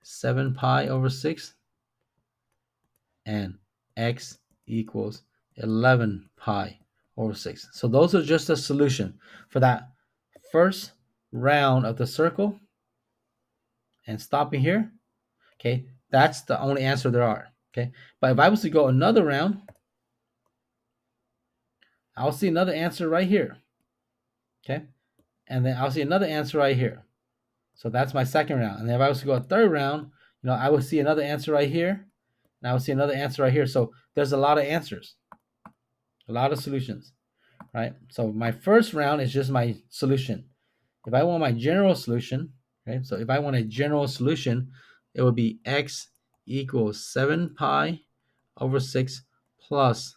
7 pi over 6 and x equals 11 pi over 6. So those are just a solution for that first round of the circle and stopping here. Okay, that's the only answer there are. Okay, but if I was to go another round, I'll see another answer right here. Okay, and then I'll see another answer right here. So that's my second round. And if I was to go a third round, I would see another answer right here, and I would see another answer right here. So there's a lot of answers, a lot of solutions, right? So my first round is just my solution. If I want my general solution, okay, so if I want a general solution, it would be x equals 7 pi over 6 plus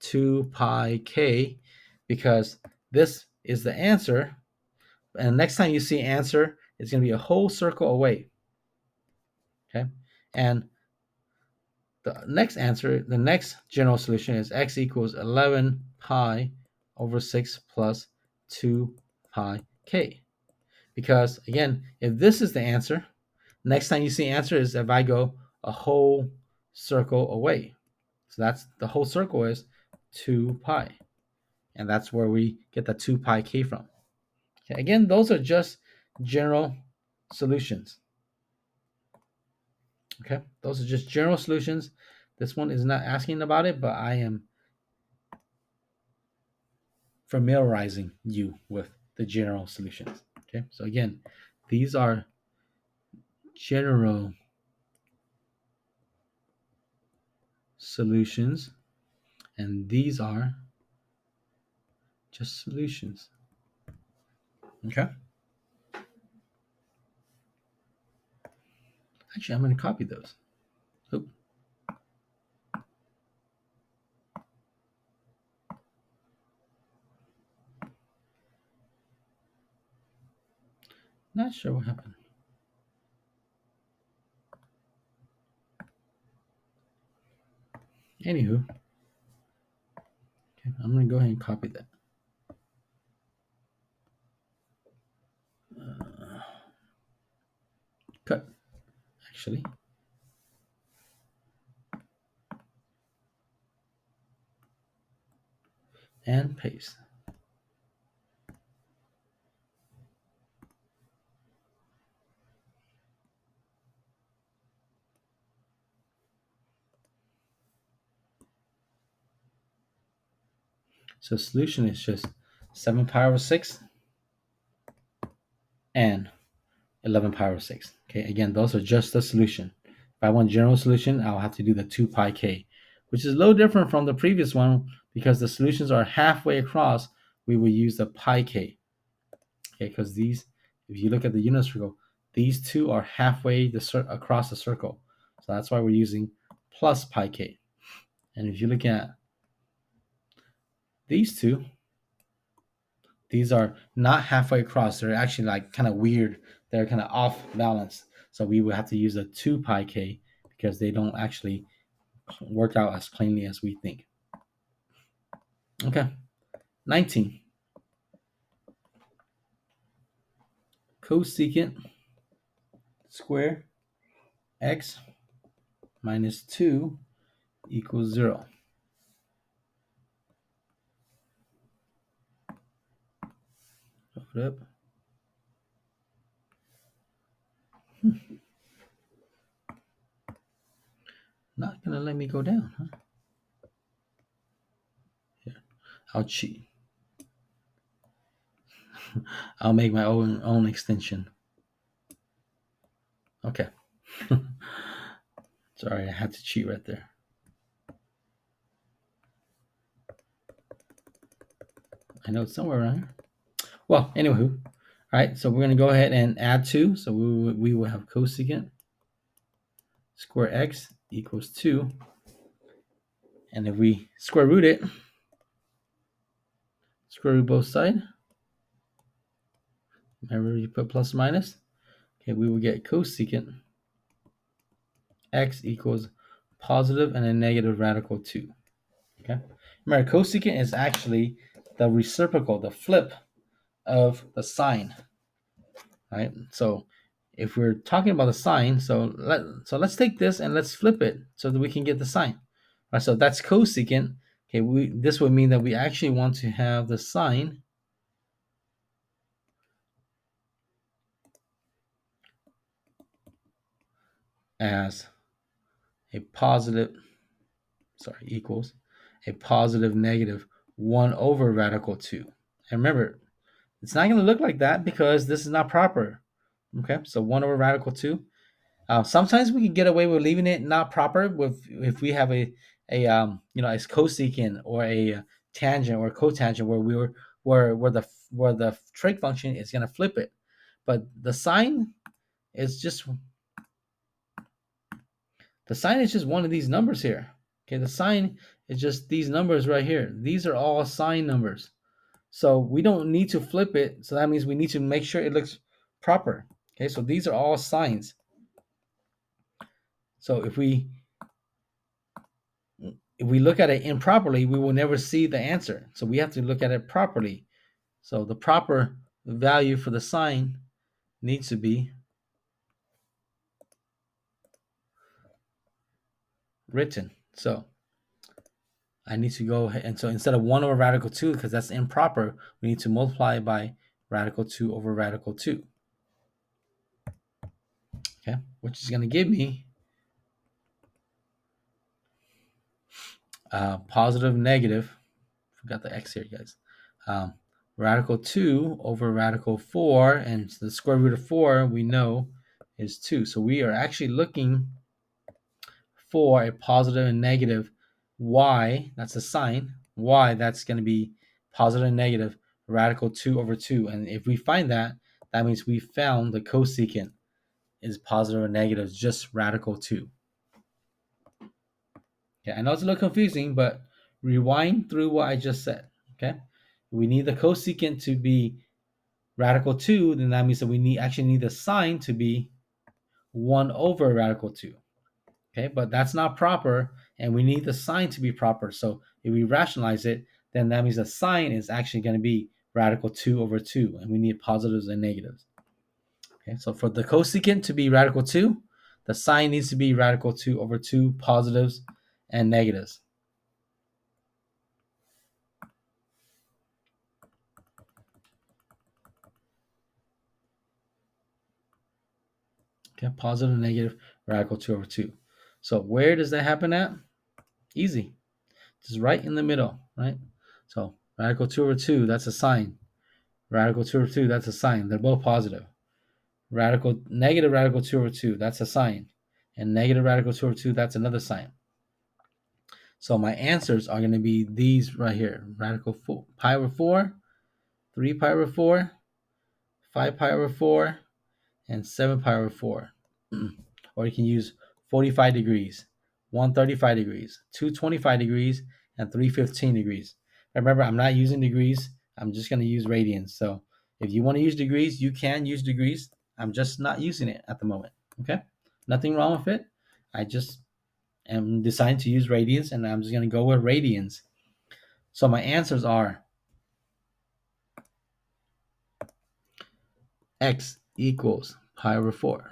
2 pi k, because this is the answer. And next time you see answer, it's going to be a whole circle away. Okay. And the next answer, the next general solution is x equals 11 pi over 6 plus 2 pi k. Because again, if this is the answer, next time you see answer is if I go a whole circle away. So that's the whole circle is 2 pi. And that's where we get the 2 pi k from. Okay, again, those are just general solutions. Okay, those are just general solutions. This one is not asking about it, but I am familiarizing you with the general solutions. Okay, so again, these are general solutions, and these are just solutions. Okay. Actually, I'm going to copy those. Oop. Not sure what happened. Anywho, okay, I'm going to go ahead and copy that. Cut, actually. And paste. So solution is just 7 pi over 6 and 11 pi over 6. Okay, again, those are just the solution. If I want general solution, I'll have to do the 2 pi k, which is a little different from the previous one because the solutions are halfway across. We will use the pi k. Okay, because these, if you look at the unit circle, these two are halfway across the circle. So that's why we're using plus pi k. And if you look at these two, these are not halfway across. They're actually like kind of weird. They're kind of off balance. So we would have to use a 2 pi k because they don't actually work out as plainly as we think. Okay, 19. Cosecant square x minus 2 equals 0. Hold up. Not gonna let me go down, huh? Here, I'll cheat. I'll make my own extension. Okay. Sorry, I had to cheat right there. I know it's somewhere around here. Well, anywho, all right. So we're gonna go ahead and add 2. So we will have cosecant square x equals 2. And if we square root it, square root both sides. Remember, you put plus minus. Okay, we will get cosecant x equals positive and a negative radical 2. Okay, remember, cosecant is actually the reciprocal, the flip of the sine. Right. So if we're talking about the sine, so let's take this and let's flip it so that we can get the sine. All right. So that's cosecant. Okay, this would mean that we actually want to have the sine as a positive, equals a positive negative 1 over radical 2. And remember, it's not going to look like that because this is not proper. Okay, so 1 over radical 2. Sometimes we can get away with leaving it not proper if we have a as cosecant or a tangent or cotangent where the trig function is going to flip it, but the sine is just one of these numbers here. Okay, the sine is just these numbers right here. These are all sine numbers, so we don't need to flip it. So that means we need to make sure it looks proper. Okay, so these are all sines. So if we look at it improperly, we will never see the answer. So we have to look at it properly. So the proper value for the sine needs to be written. So I need to go ahead, and so instead of 1 over radical 2, because that's improper, we need to multiply by radical 2 over radical 2. Okay, which is going to give me positive negative, forgot the x here, guys, radical 2 over radical 4, and the square root of 4 we know is 2. So we are actually looking for a positive and negative y, that's a sine, y that's going to be positive and negative radical 2 over 2. And if we find that, that means we found the cosecant is positive or negative, just radical 2. Okay, I know it's a little confusing, but rewind through what I just said. Okay, we need the cosecant to be radical 2, then that means that we actually need the sine to be 1 over radical 2. Okay, but that's not proper, and we need the sine to be proper. So if we rationalize it, then that means the sine is actually going to be radical 2 over 2, and we need positives and negatives. Okay, so for the cosecant to be radical 2, the sine needs to be radical 2 over 2, positives and negatives. Okay, positive and negative radical 2 over 2. So where does that happen at? Easy. Just right in the middle, right? So Radical 2 over 2, that's a sine. Radical 2 over 2, that's a sine. They're both positive. Negative radical 2 over 2, that's a sine. And negative radical 2 over 2, that's another sine. So my answers are going to be these right here. Radical pi over 4, 3 pi over 4, 5 pi over 4, and 7 pi over 4. Or you can use 45 degrees, 135 degrees, 225 degrees, and 315 degrees. Remember, I'm not using degrees. I'm just going to use radians. So if you want to use degrees, you can use degrees. I'm just not using it at the moment. Okay? Nothing wrong with it. I just am deciding to use radians, and I'm just going to go with radians. So my answers are x equals pi over 4.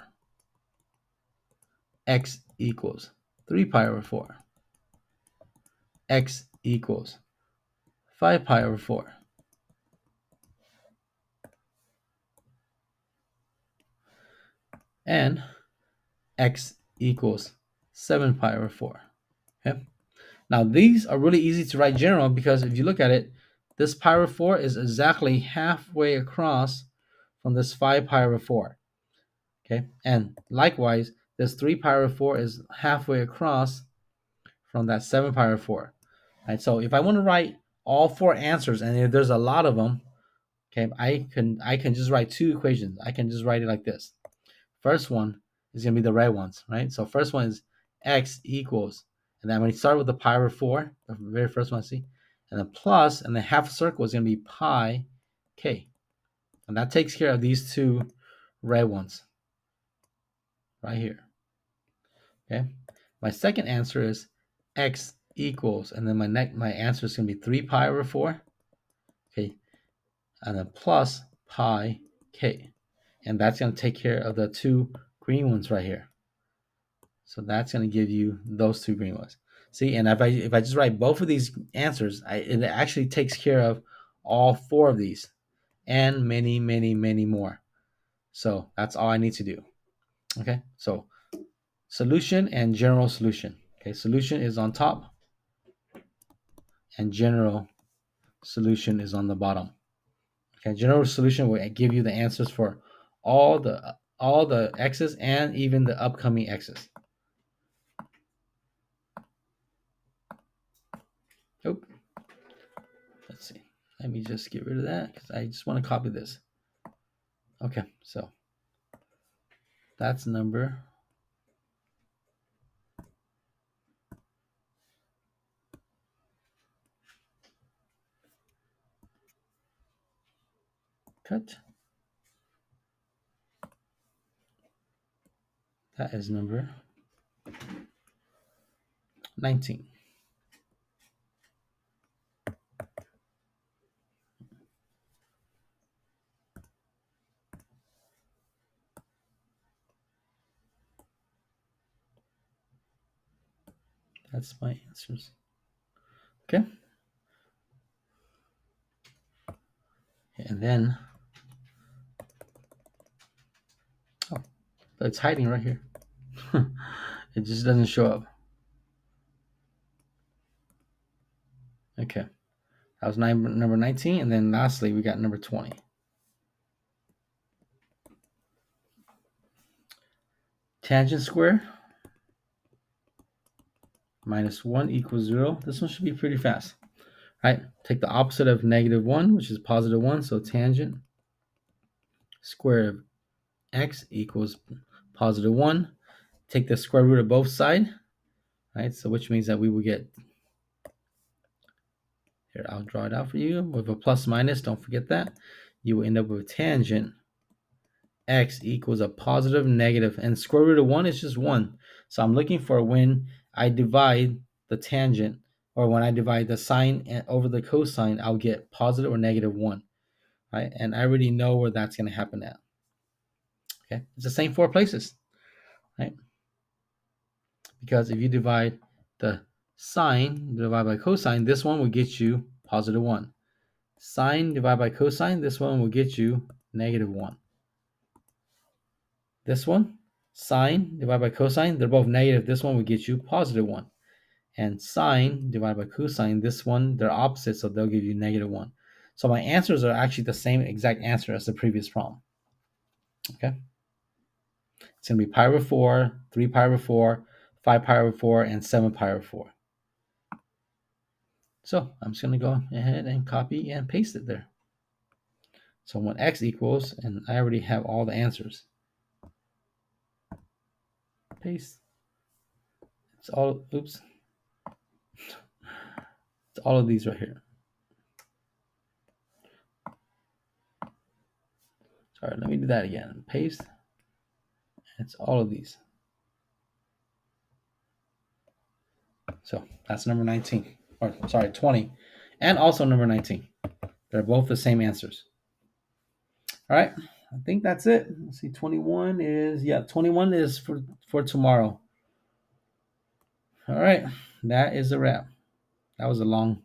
X equals 3 pi over 4. X equals 5 pi over 4. And x equals 7 pi over 4. Okay. Now these are really easy to write general because if you look at it, this pi over 4 is exactly halfway across from this 5 pi over 4. Okay. And likewise, this 3 pi over 4 is halfway across from that 7 pi over 4. Right. So if I want to write all four answers, and if there's a lot of them, okay, I can just write two equations. I can just write it like this. First one is going to be the red ones, right? So first one is x equals, and then when you start with the pi over 4, the very first one I see, and then plus, and then half a circle is going to be pi k. And that takes care of these two red ones right here. Okay. My second answer is x equals, and then my answer is going to be 3 pi over 4. Okay. And then plus pi k. And that's going to take care of the two green ones right here. So that's going to give you those two green ones. See, and if I just write both of these answers, it actually takes care of all four of these and many, many, many more. So that's all I need to do. Okay, so solution and general solution. Okay, solution is on top and general solution is on the bottom. Okay, general solution will give you the answers for all the x's and even the upcoming x's. Oh, let's see. Let me just get rid of that because I just want to copy this. Okay, so that's number cut. That is number 19. That's my answers. Okay. And then, oh, it's hiding right here. It just doesn't show up. Okay. That was number 19. And then lastly, we got number 20. Tangent square minus 1 equals 0. This one should be pretty fast. Right? Take the opposite of negative 1, which is positive 1. So tangent square of x equals positive 1. Take the square root of both sides. Right? So which means that we will get, here, I'll draw it out for you with a plus minus. Don't forget that. You will end up with tangent x equals a positive negative, and square root of 1 is just 1. So I'm looking for when I divide the tangent, or when I divide the sine over the cosine, I'll get positive or negative 1. Right? And I already know where that's going to happen at. Okay, it's the same four places, right? Because if you divide the sine divided by cosine, this one will get you positive 1. Sine divided by cosine, this one will get you negative 1. This one, sine divided by cosine, they're both negative. This one will get you positive 1. And sine divided by cosine, this one, they're opposite, so they'll give you -1. So my answers are actually the same exact answer as the previous problem. Okay? It's going to be pi over 4, 3 pi over 4, 5 pi over 4, and 7 pi over 4. So I'm just going to go ahead and copy and paste it there. So when x equals, and I already have all the answers. Paste. It's all, oops. It's all of these right here. Sorry, let me do that again. Paste. It's all of these. So that's number 19. Or sorry, 20. And also number 19. They're both the same answers. All right. I think that's it. Let's see. 21 is for tomorrow. All right. That is a wrap. That was a long